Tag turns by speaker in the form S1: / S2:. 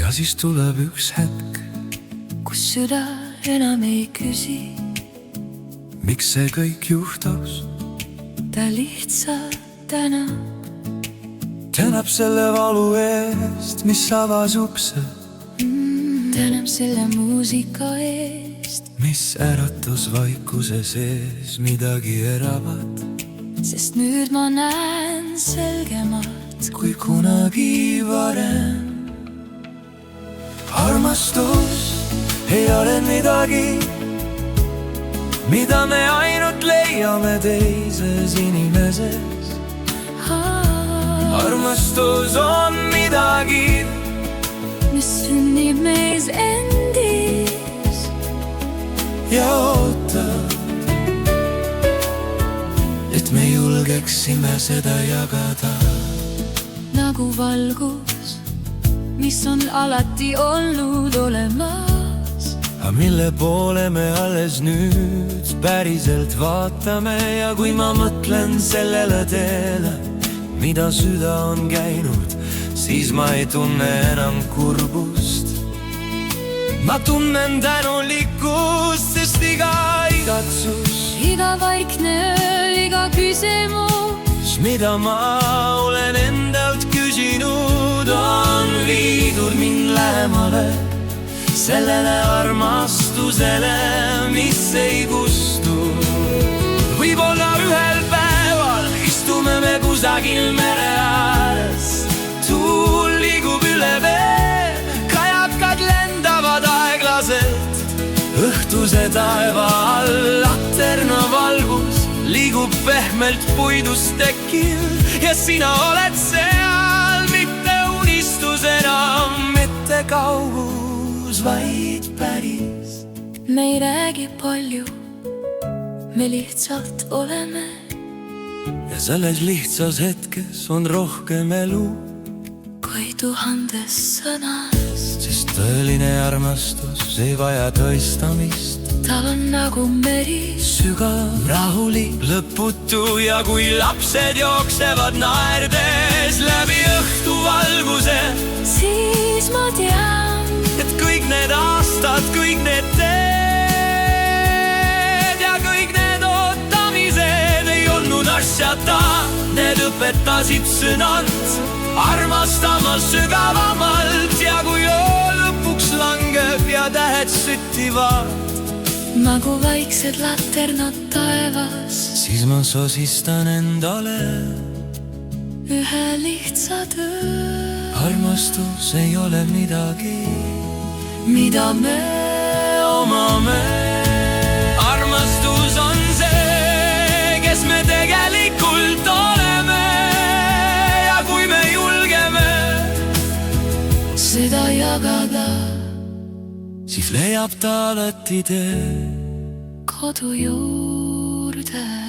S1: ja siis tuleb üks hetk,
S2: kus süda enam ei küsi,
S1: miks see kõik juhtus.
S2: ta lihtsalt tänab.
S1: tänab selle valu eest, mis avas ukse,
S2: tänab selle muusika eest,
S1: mis äratus vaikuse sees midagi eravat,
S2: sest nüüd ma näen selgemalt
S1: kui kunagi varem. armastus ei ole midagi, mida me ainult leiame teises inimeses. armastus on midagi,
S2: mis sünnib meis endis
S1: ja ootab, et me julgeksime seda jagada.
S2: nagu valgus, mis on alati olnud olemas,
S1: aga mille poole me alles nüüd päriselt vaatame. ja kui ma mõtlen sellele teele, mida süda on käinud, siis ma ei tunne enam kurbust. ma tunnen tänulikkust, sest iga igatsus,
S2: iga vaikne öö, iga küsimus,
S1: mida ma olen endalt küsinud, on viidud mind lähemale sellele armastusele, mis ei kustu. võib-olla ühel päeval istume me kusagil mere ääres, tuul liigub üle vee, kajakad lendavad aeglaselt õhtuse taeva all. laterna valgus liigub pehmelt puidust tekil ja sina oled seal, mitte unistus enam, mitte kaugus, vaid päris.
S2: me ei räägi palju, me lihtsalt oleme.
S1: ja selles lihtsas hetkes on rohkem elu
S2: kui 1000 sõnas,
S1: sest tõeline armastus ei vaja tõestamist.
S2: tal on nagu meri,
S1: sügav, rahulik, lõputu ja kui lapsed jooksevad naerdes läbi õhtuvalguse,
S2: siis ma tean,
S1: et kõik need aastad, kõik need teed ja kõik need ootamised ei olnud asjata. Need õpetasid sõnalt armastama sügavamalt ja kui öö lõpuks langeb ja tähed süttivad
S2: nagu vaiksed laternad taevas,
S1: siis ma sosistan endale
S2: ühe lihtsa töö.
S1: armastus ei ole midagi,
S2: mida me
S1: omame. armastus on see, kes me tegelikult oleme ja kui me julgeme
S2: seda jagada,
S1: siis leiab ta alati tee
S2: kodu juurde.